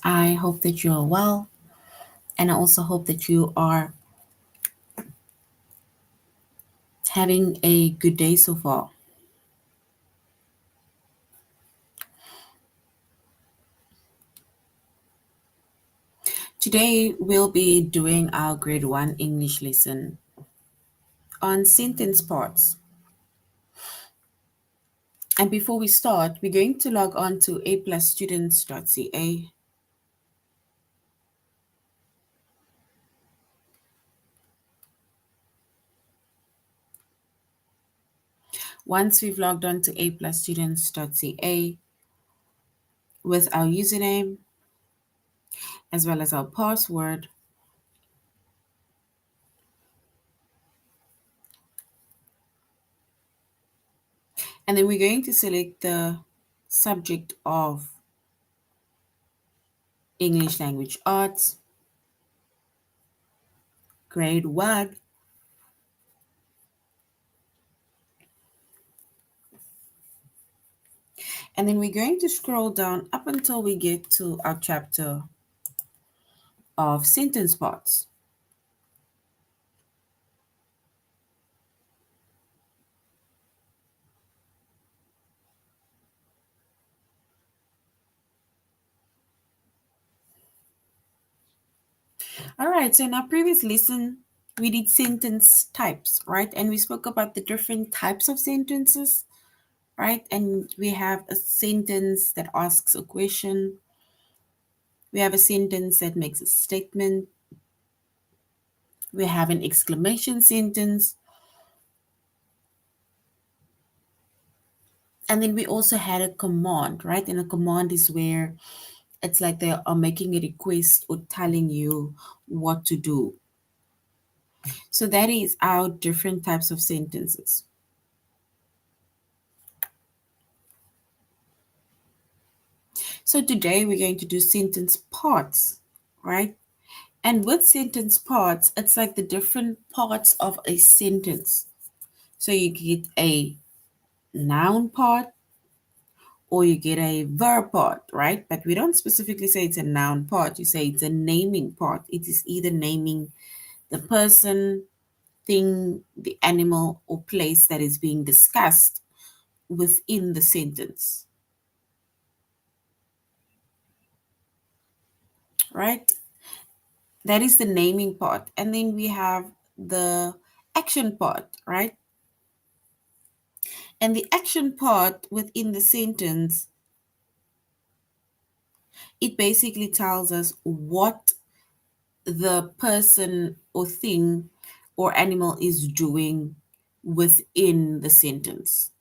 I hope that you are well, and I also hope that you are having a good day so far. Today, we'll be doing our grade 1 English lesson on sentence parts. And before we start, we're going to log on to aplusstudents.ca. Once we've logged on to aplusstudents.ca with our username as well as our password, and then we're going to select the subject of English Language Arts, grade 1. And then we're going to scroll down up until we get to our chapter of sentence parts. All right, so in our previous lesson, we did sentence types, right? And we spoke about the different types of sentences, right? And we have a sentence that asks a question. We have a sentence that makes a statement. We have an exclamation sentence. And then we also had a command, right? And a command is where it's like they are making a request or telling you what to do. So that is our different types of sentences. So today we're going to do sentence parts, right? And with sentence parts, it's like the different parts of a sentence. So you get a noun part or you get a verb part, right? But we don't specifically say it's a noun part. You say it's a naming part. It is either naming the person, thing, the animal, or place that is being discussed within the sentence, right? That is the naming part. And then we have the action part, right? And the action part within the sentence, it basically tells us what the person or thing or animal is doing within the sentence.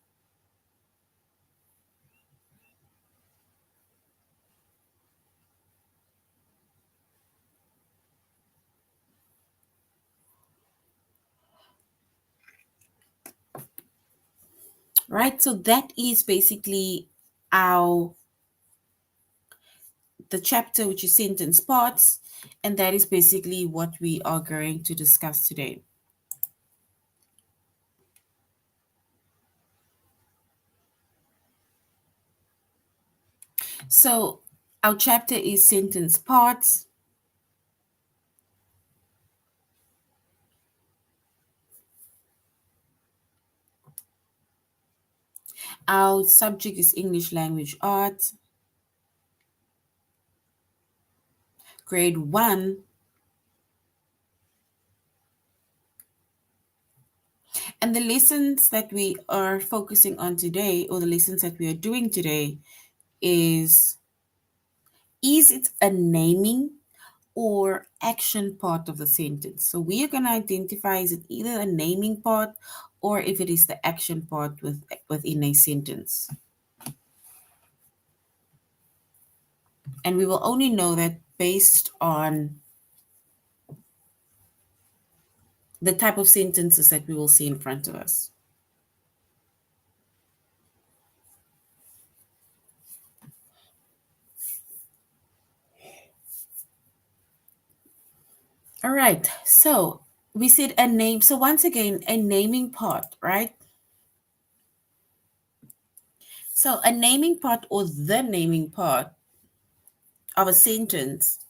Right? So that is basically our the chapter, which is sentence parts, and that is basically what we are going to discuss today. So our chapter is sentence parts. Our subject is English Language Arts, grade 1. And the lessons that we are focusing on today, or the lessons that we are doing today, is it a naming or action part of the sentence? So we are going to identify is it either a naming part or if it is the action part within a sentence. And we will only know that based on the type of sentences that we will see in front of us. All right, so we said a name. So once again, a naming part, right? So a naming part or the naming part of a sentence,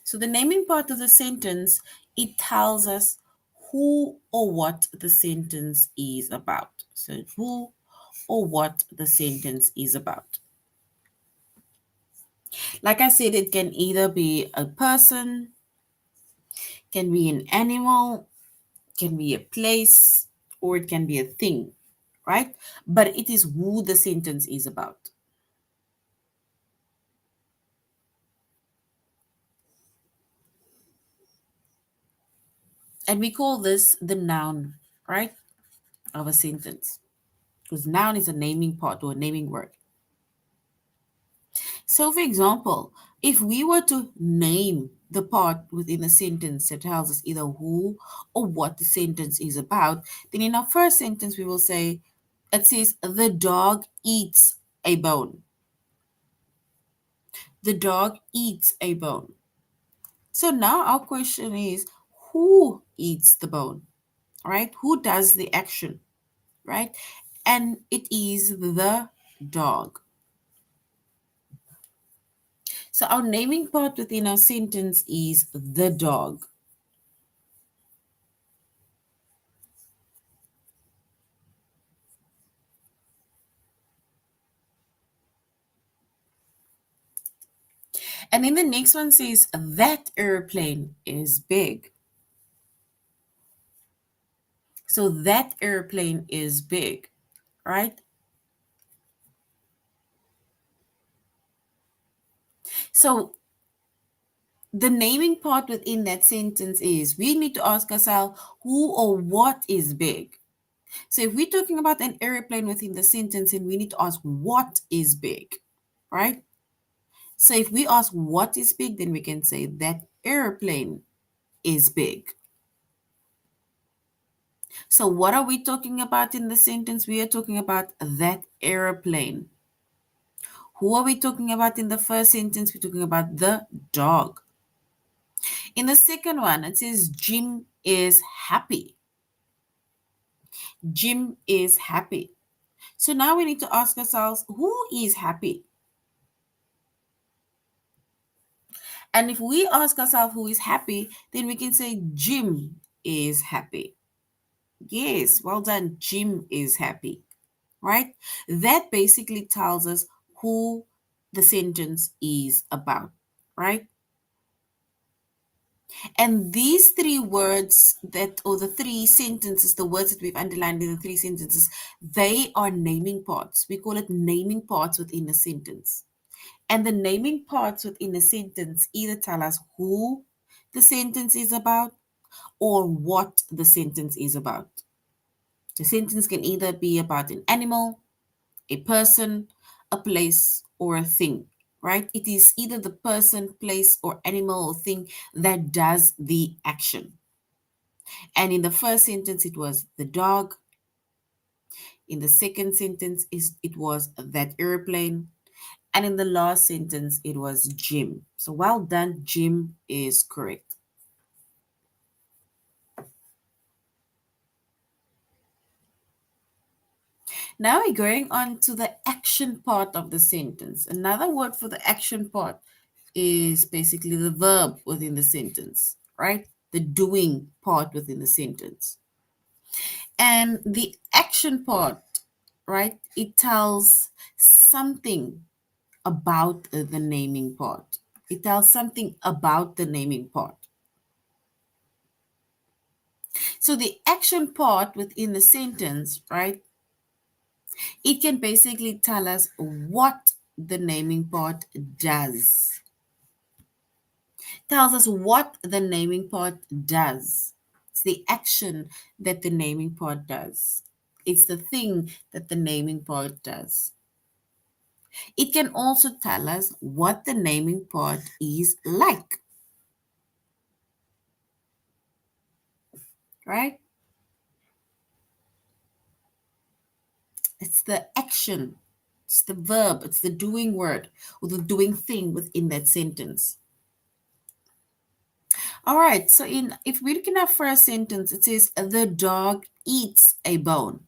so the naming part of the sentence, it tells us who or what the sentence is about. So who or what the sentence is about. Like I said, it can either be a person, can be an animal, can be a place, or it can be a thing, right? But it is who the sentence is about. And we call this the noun, right, of a sentence. Because noun is a naming part or a naming word. So, for example, if we were to name the part within a sentence that tells us either who or what the sentence is about, then in our first sentence we will say, it says, the dog eats a bone. The dog eats a bone. So now our question is, who eats the bone, right? Who does the action, right? And it is the dog. So our naming part within our sentence is the dog. And then the next one says, that airplane is big. So that airplane is big, right? So the naming part within that sentence is we need to ask ourselves who or what is big. So if we're talking about an airplane within the sentence, then we need to ask what is big, right? So if we ask what is big, then we can say that airplane is big. So what are we talking about in the sentence? We are talking about that airplane. Who are we talking about in the first sentence? We're talking about the dog. In the second one, it says Jim is happy. Jim is happy. So now we need to ask ourselves, who is happy? And if we ask ourselves who is happy, then we can say Jim is happy. Yes, well done. Jim is happy, right? That basically tells us who the sentence is about, right? And these three words that, or the three sentences, the words that we've underlined in the three sentences, they are naming parts. We call it naming parts within a sentence. And the naming parts within a sentence either tell us who the sentence is about or what the sentence is about. The sentence can either be about an animal, a person, a place, or a thing, right? It is either the person, place, or animal or thing that does the action. And in the first sentence, it was the dog. In the second sentence, it was that airplane. And in the last sentence, it was Jim. So well done, Jim is correct. Now we're going on to the action part of the sentence. Another word for the action part is basically the verb within the sentence, right? The doing part within the sentence. And the action part, right? It tells something about the naming part. It tells something about the naming part. So the action part within the sentence, right? It can basically tell us what the naming part does. Tells us what the naming part does. It's the action that the naming part does. It's the thing that the naming part does. It can also tell us what the naming part is like, right? It's the action, it's the verb, it's the doing word or the doing thing within that sentence. All right, so if we look in our first sentence, it says the dog eats a bone.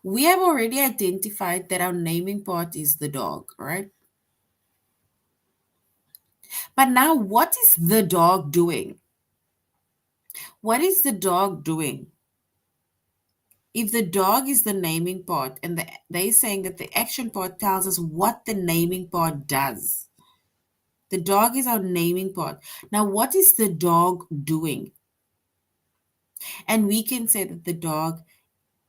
We have already identified that our naming part is the dog, right? But now, what is the dog doing? What is the dog doing? If the dog is the naming part and they're saying that the action part tells us what the naming part does, the dog is our naming part. Now, what is the dog doing? And we can say that the dog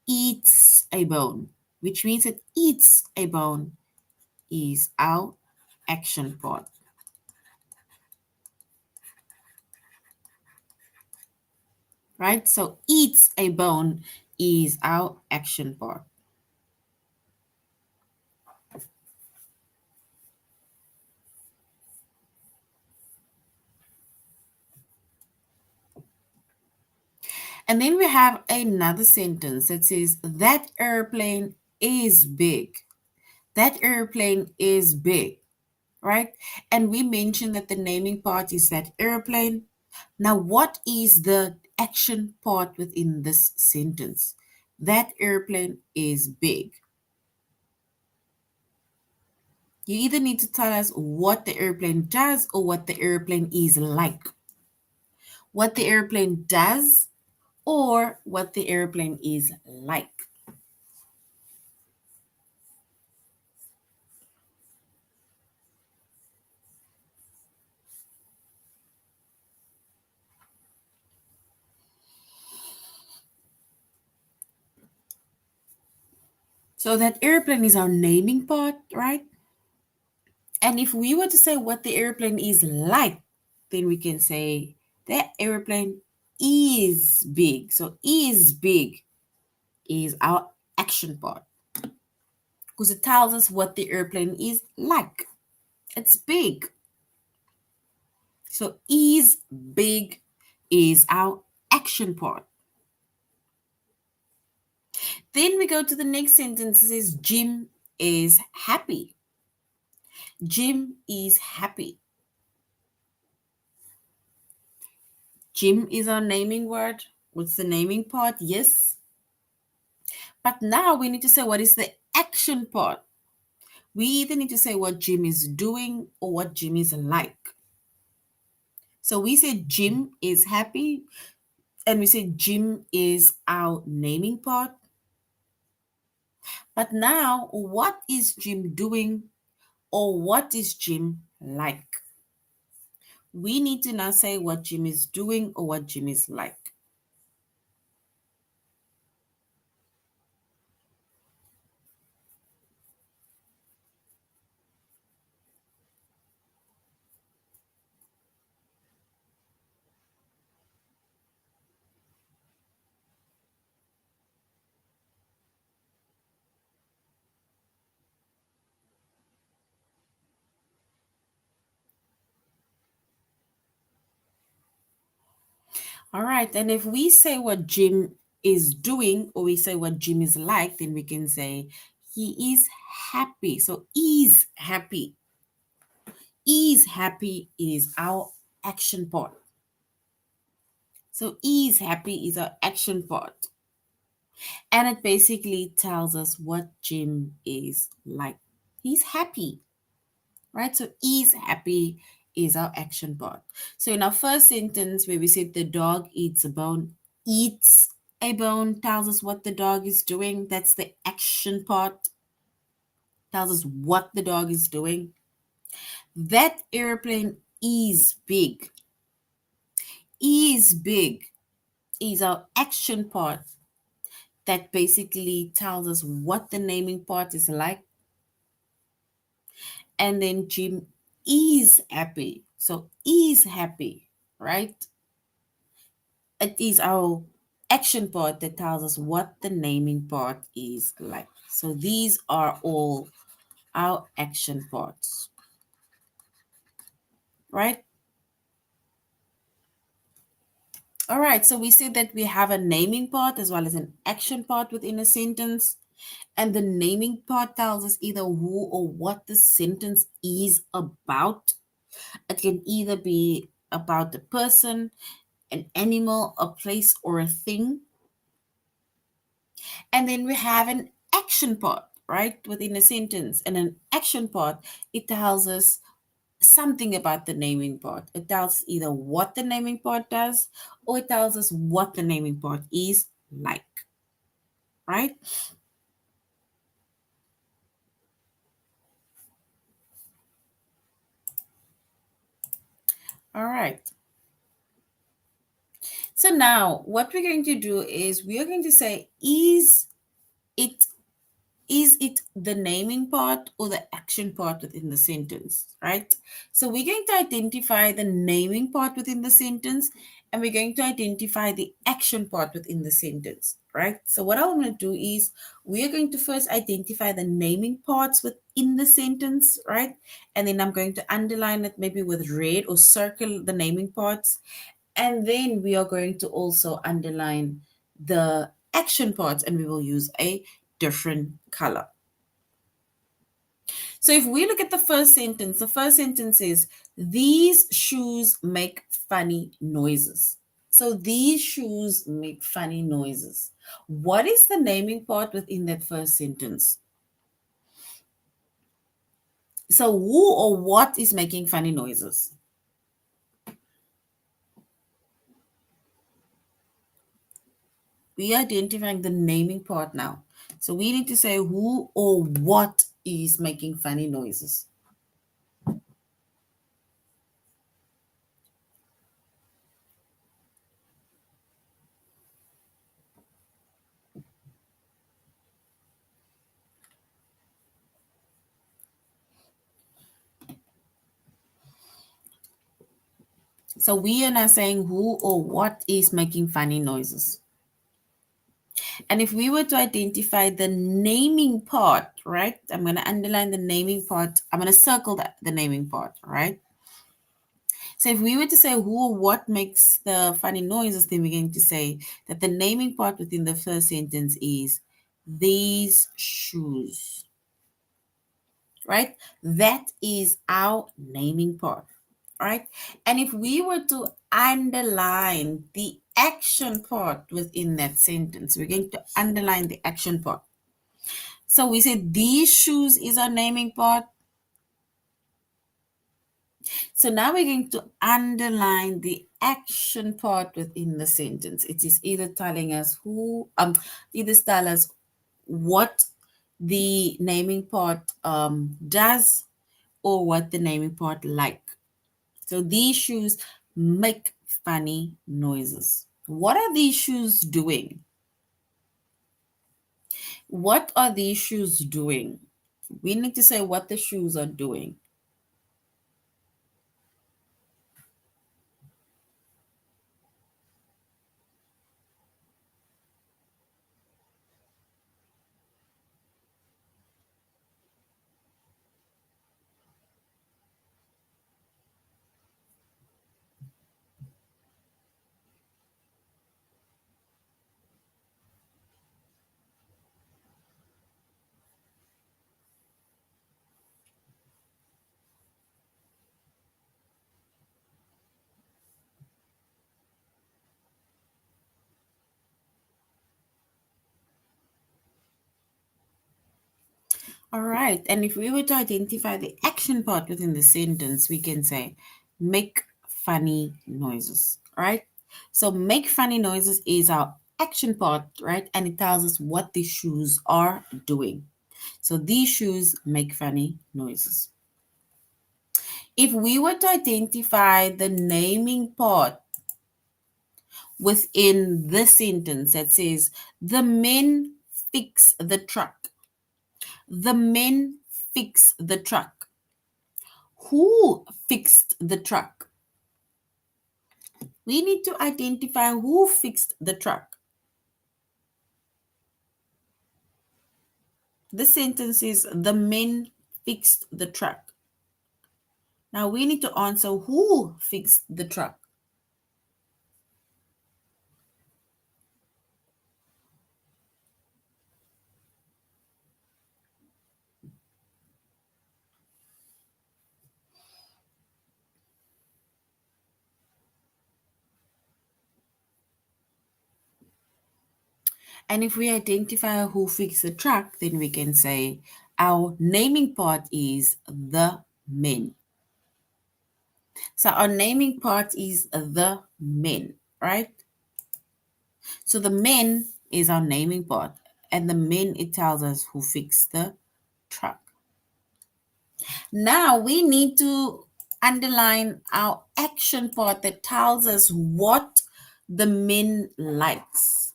eats a bone, which means it eats a bone is our action part, right? So eats a bone is our action part. And then we have another sentence that says, that airplane is big. That airplane is big, right? And we mentioned that the naming part is that airplane. Now, what is the action part within this sentence? That airplane is big. You either need to tell us what the airplane does or what the airplane is like. What the airplane does or what the airplane is like. So that airplane is our naming part, right? And if we were to say what the airplane is like, then we can say that airplane is big. So is big is our action part because it tells us what the airplane is like. It's big. So is big is our action part. Then we go to the next sentence. It says Jim is happy. Jim is happy. Jim is our naming word. What's the naming part? Yes. But now we need to say what is the action part. We either need to say what Jim is doing or what Jim is like. So we said Jim is happy and we said Jim is our naming part. But now, what is Jim doing or what is Jim like? We need to now say what Jim is doing or what Jim is like. All right, and if we say what Jim is doing or we say what Jim is like, then we can say he is happy. So is happy. Is happy is our action part. So is happy is our action part. And it basically tells us what Jim is like. He's happy, right? So is happy is our action part. So in our first sentence where we said the dog eats a bone, eats a bone tells us what the dog is doing. That's the action part. Tells us what the dog is doing. That airplane is big. Is big is our action part that basically tells us what the naming part is like. And then Jim is happy. So is happy, right? It is our action part that tells us what the naming part is like. So these are all our action parts, right? All right, so we see that we have a naming part as well as an action part within a sentence. And the naming part tells us either who or what the sentence is about. It can either be about the person, an animal, a place, or a thing. And then we have an action part, right, within a sentence. And an action part, it tells us something about the naming part. It tells either what the naming part does or it tells us what the naming part is like, right? All right. So now what we're going to do is we are going to say, it is it the naming part or the action part within the sentence, right? So we're going to identify the naming part within the sentence and we're going to identify the action part within the sentence, right? So what I'm going to do is we are going to first identify the naming parts within the sentence, right? And then I'm going to underline it maybe with red or circle the naming parts. And then we are going to also underline the action parts and we will use a different color. So if we look at the first sentence is, these shoes make funny noises. So these shoes make funny noises. What is the naming part within that first sentence? So who or what is making funny noises? We are identifying the naming part now. So we need to say who or what is making funny noises. So we are now saying who or what is making funny noises. And if we were to identify the naming part, right? I'm going to underline the naming part. I'm going to circle the naming part, right? So if we were to say who or what makes the funny noises, then we're going to say that the naming part within the first sentence is these shoes, right? That is our naming part, right? And if we were to underline the action part within that sentence, we're going to underline the action part. So we said these shoes is our naming part. So now we're going to underline the action part within the sentence. It is either telling us either tell us what the naming part does or what the naming part like. So these shoes make funny noises. What are these shoes doing? What are these shoes doing? We need to say what the shoes are doing. All right. And if we were to identify the action part within the sentence, we can say, make funny noises. All right. So, make funny noises is our action part, right? And it tells us what these shoes are doing. So, these shoes make funny noises. If we were to identify the naming part within the sentence that says, the men fix the truck, the men fix the truck. Who fixed the truck? We need to identify who fixed the truck. The sentence is, the men fixed the truck. Now we need to answer who fixed the truck. And if we identify who fixed the truck, then we can say our naming part is the men. So our naming part is the men, right? So the men is our naming part, and the men, it tells us who fixed the truck. Now we need to underline our action part that tells us what the men likes.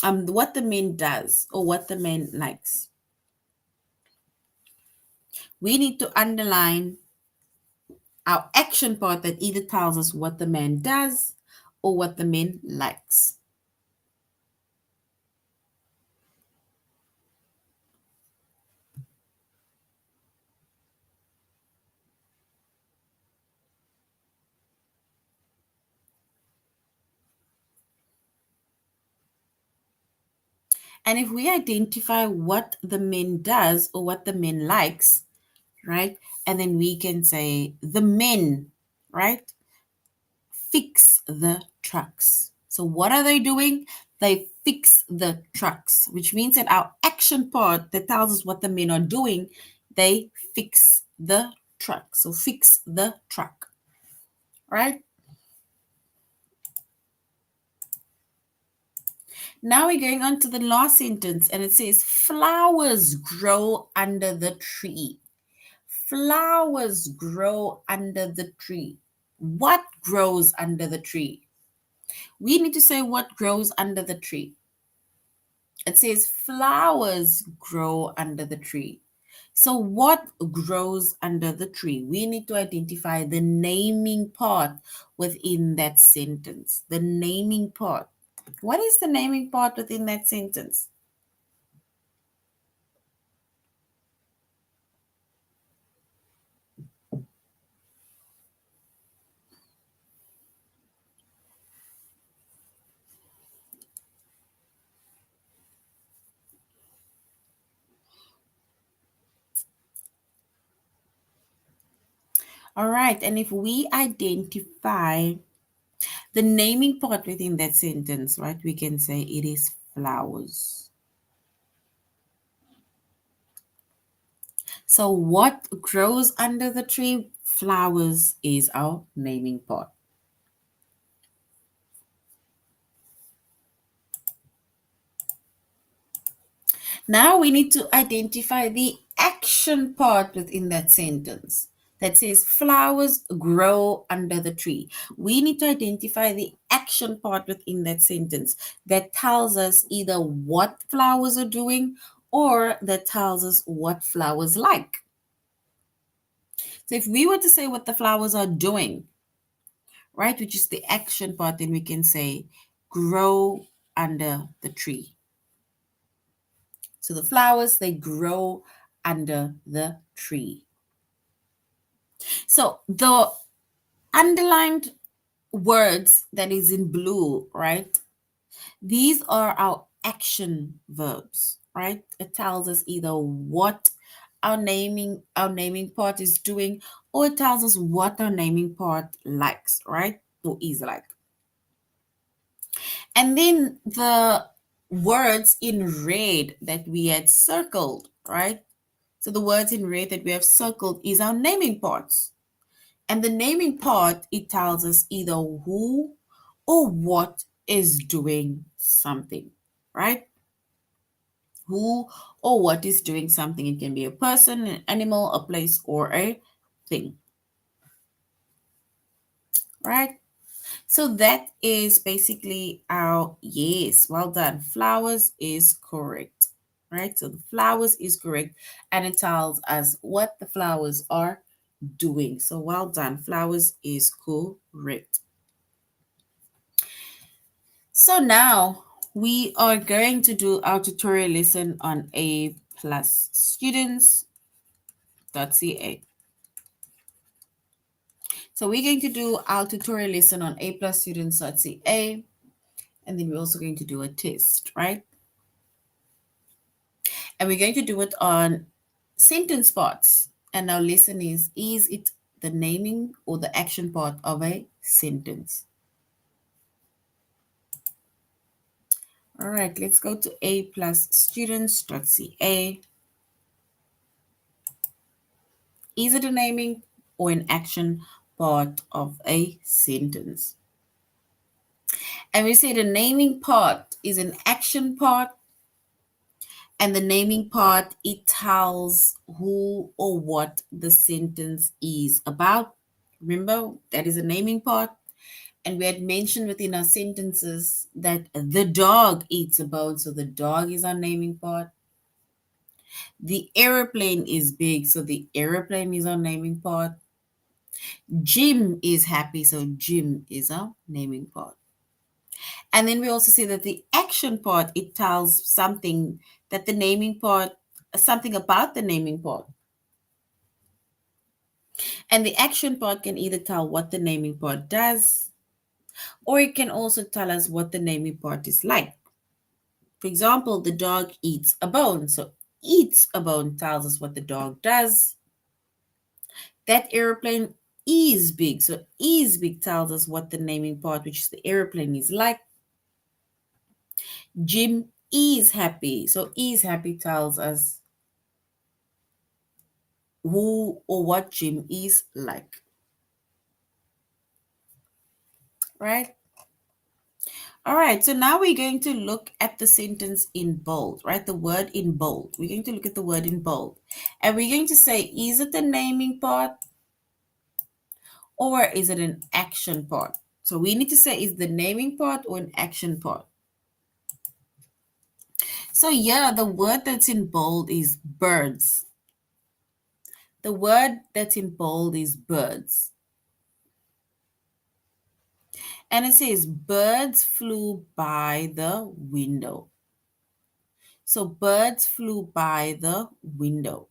What the men does or what the men likes. We need to underline our action part that either tells us what the man does or what the man likes. And if we identify what the man does or what the man likes, right? And then we can say the men, right? Fix the trucks. So what are they doing? They fix the trucks, which means that our action part that tells us what the men are doing, they fix the truck. So fix the truck, right? Now we're going on to the last sentence, and it says flowers grow under the tree. Flowers grow under the tree. What grows under the tree? We need to say what grows under the tree. It says flowers grow under the tree. So what grows under the tree? We need to identify the naming part within that sentence. The naming part. What is the naming part within that sentence? All right, and if we identify the naming part within that sentence, right, we can say it is flowers. So what grows under the tree? Flowers is our naming part. Now we need to identify the action part within that sentence that says flowers grow under the tree. We need to identify the action part within that sentence that tells us either what flowers are doing or that tells us what flowers like. So if we were to say what the flowers are doing, right, which is the action part, then we can say grow under the tree. So the flowers, they grow under the tree. So the underlined words that is in blue, right? These are our action verbs, right? It tells us either what our naming part is doing, or it tells us what our naming part likes, right? Or is like. And then the words in red that we had circled, right? So the words in red that we have circled is our naming parts. And the naming part, it tells us either who or what is doing something, right? Who or what is doing something. It can be a person, an animal, a place, or a thing, right? So that is basically our yes. Well done. Flowers is correct, right? So the flowers is correct, and it tells us what the flowers are doing. So well done. Flowers is correct. So now we are going to do our tutorial lesson on A plus students.ca. So we're going to do our tutorial lesson on A plus students.ca, and then we're also going to do a test, right? And we're going to do it on sentence parts. And our lesson is it the naming or the action part of a sentence? All right, let's go to A plus students.ca. Is it a naming or an action part of a sentence? And we say the naming part is an action part, and the naming part, it tells who or what the sentence is about. Remember, that is a naming part. And we had mentioned within our sentences that the dog eats a bone, so the dog is our naming part. The airplane is big, so the airplane is our naming part. Jim is happy, so Jim is our naming part. And then we also say that the action part, it tells something that the naming part, something about the naming part. And the action part can either tell what the naming part does, or it can also tell us what the naming part is like. For example, the dog eats a bone. So eats a bone tells us what the dog does. That airplane is big. So is big tells us what the naming part, which is the airplane, is like. Jim is happy. So is happy tells us who or what Jim is like. Right? All right, so now we're going to look at the sentence in bold, right? The word in bold. We're going to look at the word in bold. And we're going to say, is it the naming part or is it an action part? So we need to say, is the naming part or an action part? So yeah, the word that's in bold is birds. The word that's in bold is birds. And it says, birds flew by the window. So birds flew by the window.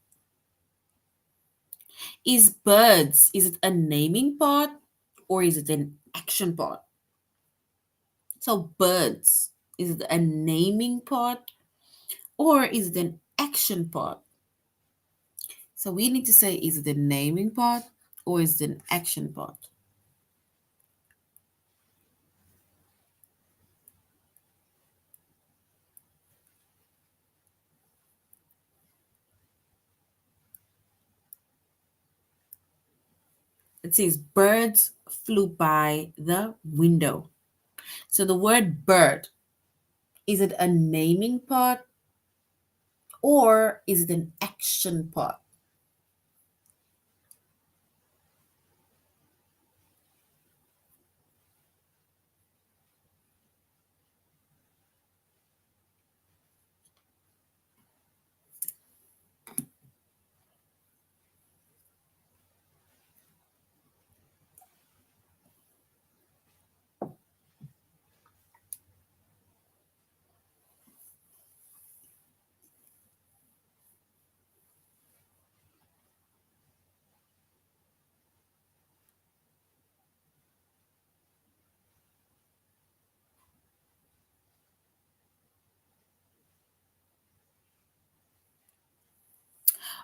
Is birds, is it a naming part or is it an action part? So birds, is it a naming part or is it an action part? So we need to say, is it the naming part or is it an action part? It says birds flew by the window. So the word bird, is it a naming part or is it an action part?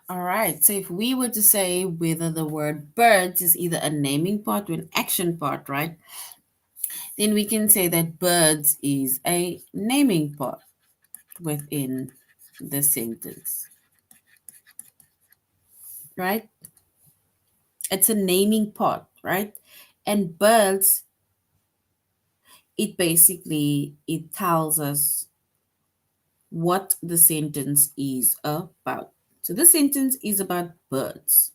All right, so if we were to say whether the word birds is either a naming part or an action part, right? Then we can say that birds is a naming part within the sentence, right? It's a naming part, right? And birds, it tells us what the sentence is about. So the sentence is about birds,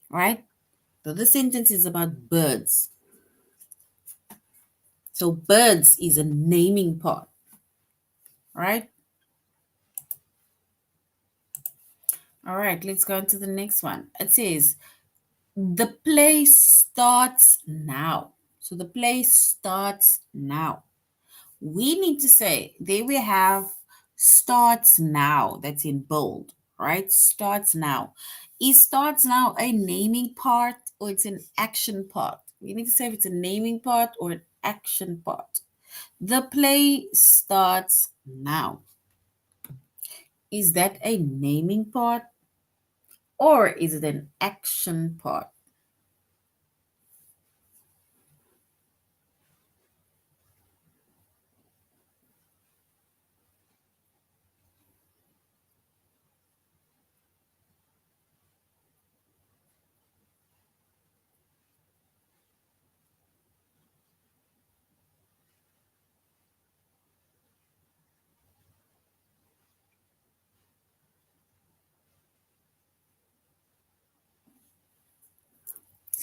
right? So the sentence is about birds. So birds is a naming part, right? All right, let's go on to the next one. It says, the play starts now. So the play starts now. We need to say, there we have starts now. That's in bold, right? Starts now. Is starts now a naming part or it's an action part? We need to say if it's a naming part or an action part. The play starts now. Is that a naming part or is it an action part?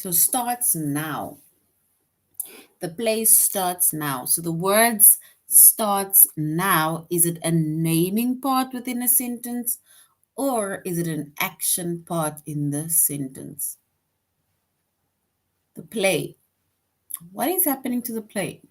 So starts now. The play starts now. So the words starts now, is it a naming part within a sentence or is it an action part in the sentence? The play. What is happening to the play?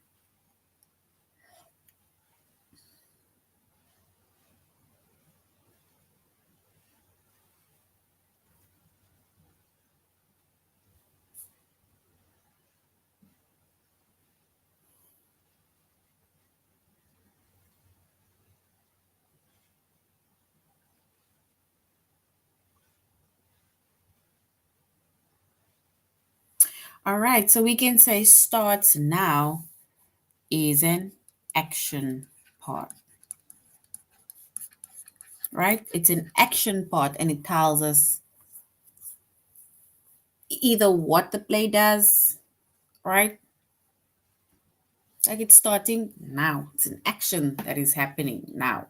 All right, so we can say starts now is an action part, right? It's an action part and it tells us either what the play does, right? Like it's starting now. It's an action that is happening now.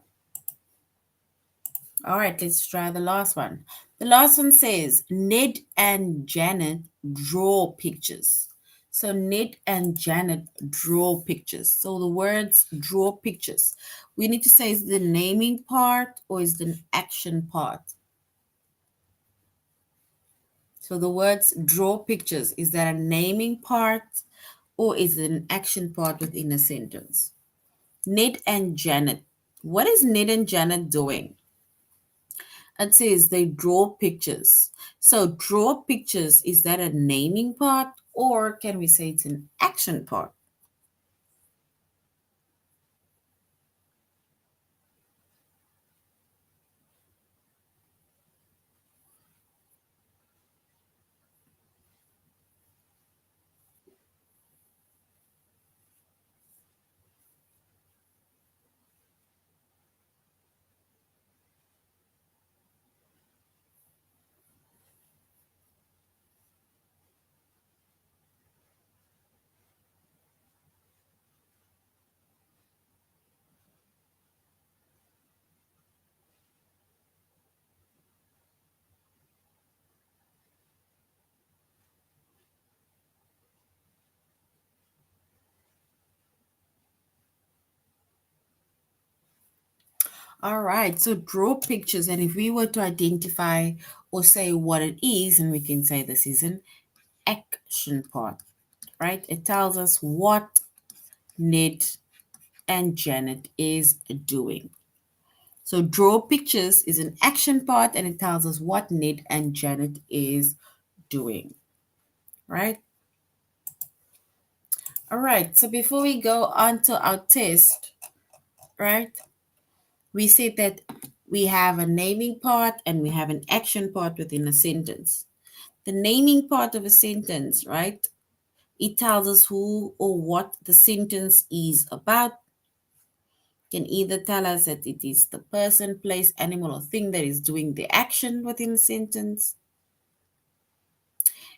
All right, let's try the last one. The last one says Ned and Janet draw pictures. So Ned and Janet draw pictures. So the words draw pictures. We need to say is the naming part or is the action part? So the words draw pictures, is that a naming part or is it an action part within a sentence? Ned and Janet. What is Ned and Janet doing? It says they draw pictures. So draw pictures, is that a naming part or can we say it's an action part? All right, so draw pictures, and if we were to identify or say what it is, and we can say this is an action part, right? It tells us what Ned and Janet is doing. So draw pictures is an action part and it tells us what Ned and Janet is doing, right? All right, so before we go on to our test, right, we said that we have a naming part and we have an action part within a sentence. The naming part of a sentence, right, it tells us who or what the sentence is about. Can either tell us that it is the person, place, animal, or thing that is doing the action within the sentence.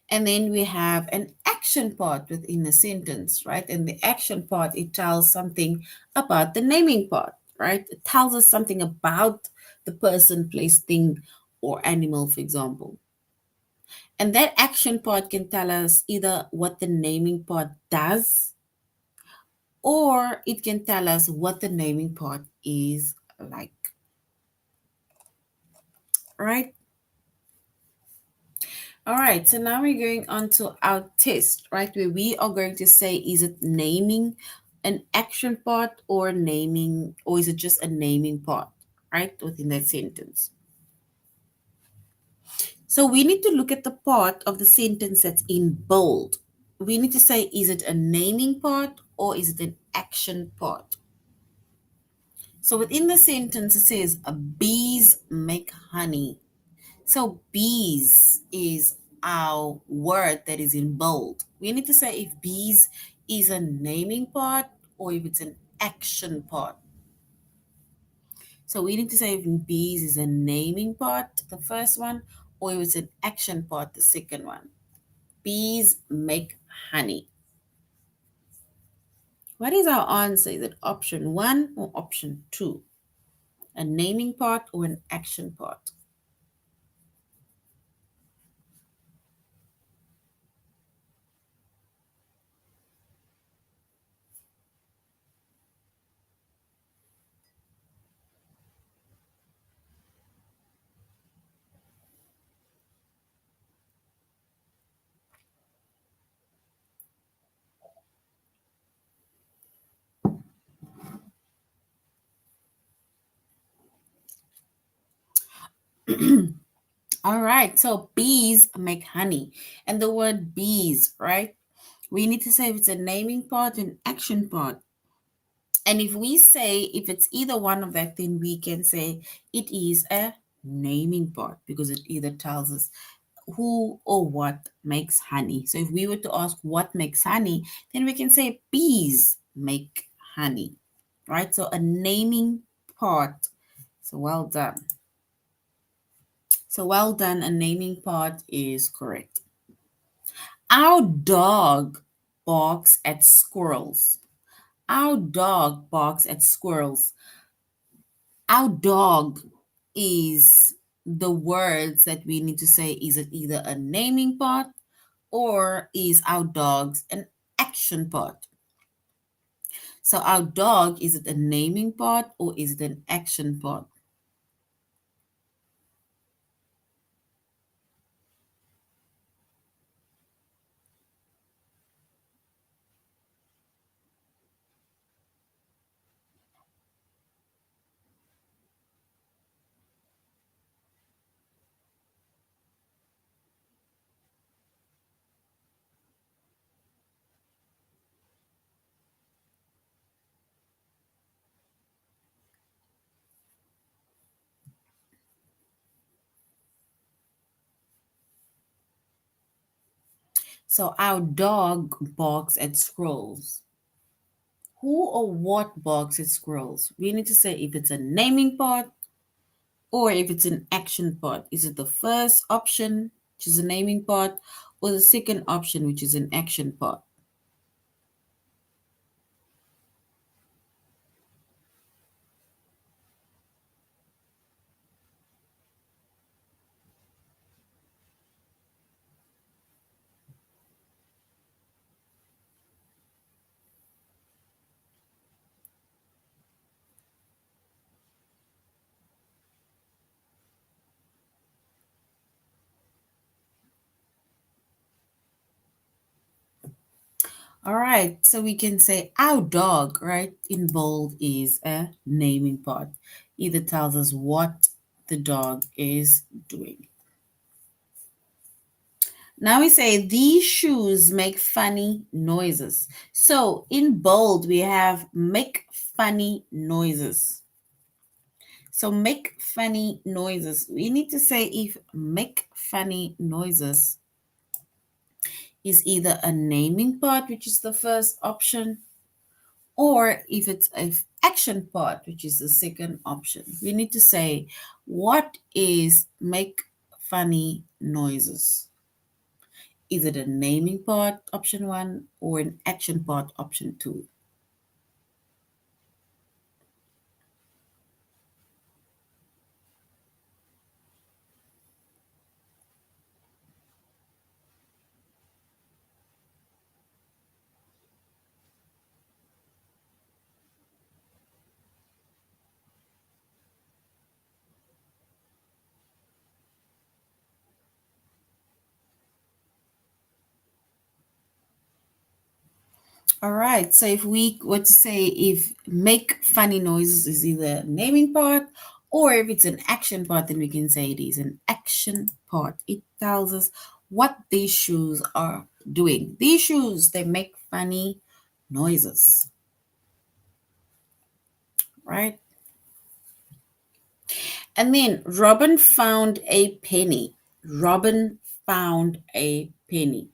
And then we have an action part within a sentence, right? And the action part, it tells something about the naming part, right? It tells us something about the person, place, thing, or animal, for example. And that action part can tell us either what the naming part does, or it can tell us what the naming part is like, right? All right, so now we're going on to our test, right? Where we are going to say, is it naming an action part or naming, or is it just a naming part, right? Within that sentence. So we need to look at the part of the sentence that's in bold. We need to say, is it a naming part or is it an action part? So within the sentence, it says, bees make honey. So bees is our word that is in bold. We need to say if bees is a naming part or if it's an action part. So we need to say if bees is a naming part, the first one, or if it's an action part, the second one. Bees make honey. What is our answer? Is it option one or option two? A naming part or an action part? All right, so bees make honey. And the word bees, right? We need to say if it's a naming part and action part. And if we say if it's either one of that, then we can say it is a naming part because it either tells us who or what makes honey. So if we were to ask what makes honey, then we can say bees make honey, right? So a naming part. So well done. So well done. A naming part is correct. Our dog barks at squirrels. Our dog barks at squirrels. Our dog is the words that we need to say. Is it either a naming part or is our dog's an action part? So our dog, is it a naming part or is it an action part? So our dog barks at squirrels. Who or what barks at squirrels? We need to say if it's a naming part or if it's an action part. Is it the first option, which is a naming part, or the second option, which is an action part? All right, so we can say our dog, right, in bold is a naming part. Either tells us what the dog is doing. Now we say these shoes make funny noises. So in bold, we have make funny noises. So make funny noises. We need to say if make funny noises is either a naming part, which is the first option, or if it's a action part, which is the second option. We need to say what is make funny noises. Is it a naming part, option one, or an action part, option two? All right. So if we were to say if make funny noises is either naming part or if it's an action part, then we can say it is an action part. It tells us what these shoes are doing. These shoes, they make funny noises, right? And then Robin found a penny. Robin found a penny.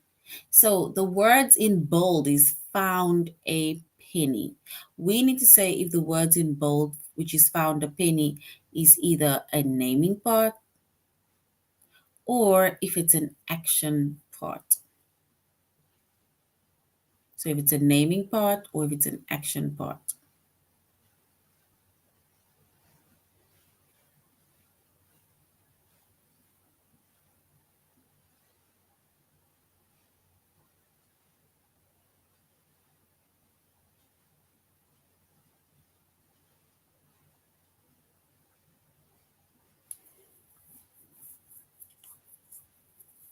So the words in bold is found a penny. We need to say if the words in bold, which is found a penny, is either a naming part or if it's an action part. So if it's a naming part or if it's an action part.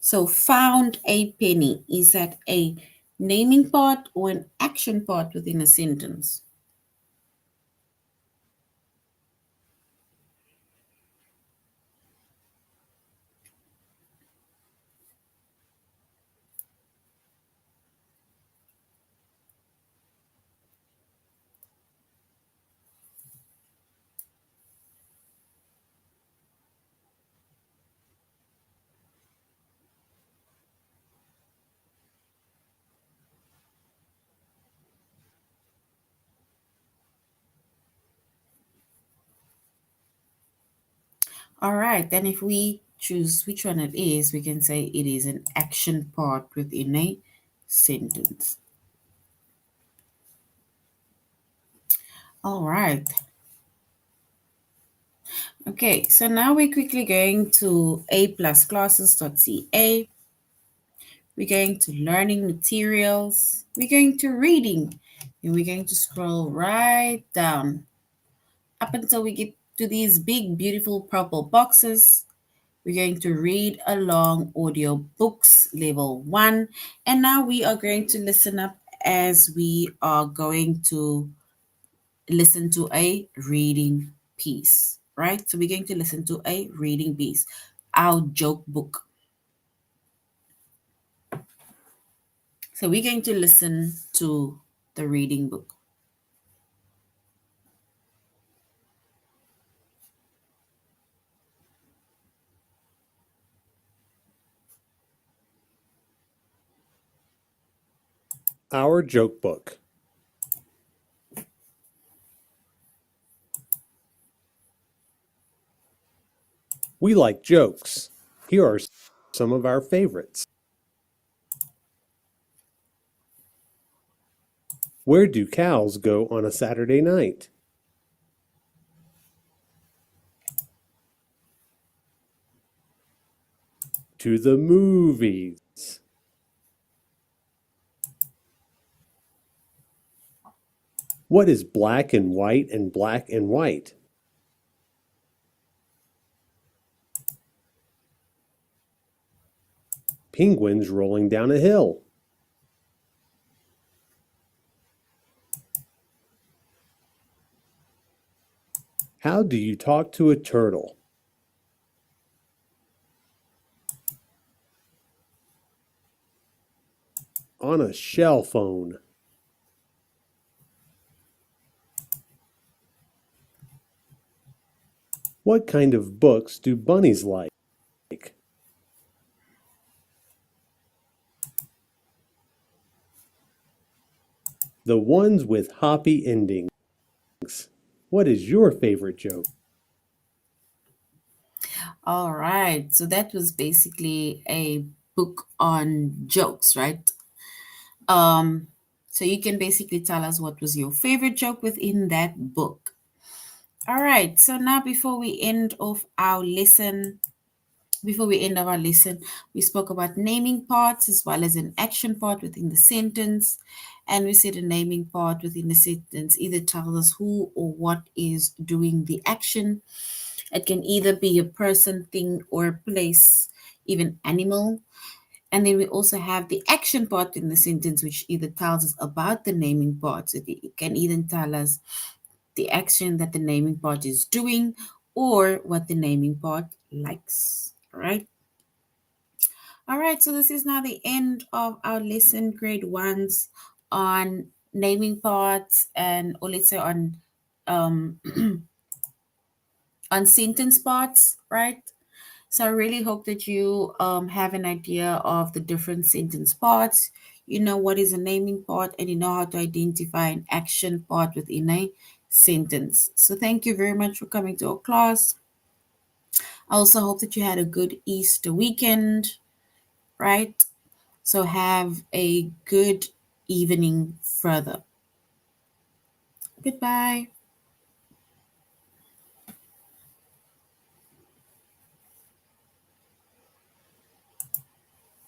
So found a penny, is that a naming part or an action part within a sentence? All right, then if we choose which one it is, we can say it is an action part within a sentence. All right. Okay, so now we're quickly going to a+classes.ca. We're going to learning materials. We're going to reading. And we're going to scroll right down up until we get to these big, beautiful purple boxes. We're going to read along audio books level 1. And now we are going to listen up as we are going to listen to a reading piece, right? So we're going to listen to a reading piece, our joke book. So we're going to listen to the reading book. Our Joke Book. We like jokes. Here are some of our favorites. Where do cows go on a Saturday night? To the movies. What is black and white and black and white? Penguins rolling down a hill. How do you talk to a turtle? On a shell phone. What kind of books do bunnies like? The ones with hoppy endings. What is your favorite joke? All right. So that was basically a book on jokes, right? Um, so you can basically tell us what was your favorite joke within that book. All right. So now before we end off our lesson, we spoke about naming parts as well as an action part within the sentence. And we said a naming part within the sentence either tells us who or what is doing the action. It can either be a person, thing, or place, even animal. And then we also have the action part in the sentence, which either tells us about the naming part. So it can either tell us the action that the naming part is doing or what the naming part likes. All right. All right. So this is now the end of our lesson, grade ones, on naming parts and, or let's say um, on sentence parts, right? So I really hope that you have an idea of the different sentence parts. You know what is a naming part and you know how to identify an action part within a sentence. So thank you very much for coming to our class. I also hope that you had a good Easter weekend, right? So have a good evening further. Goodbye.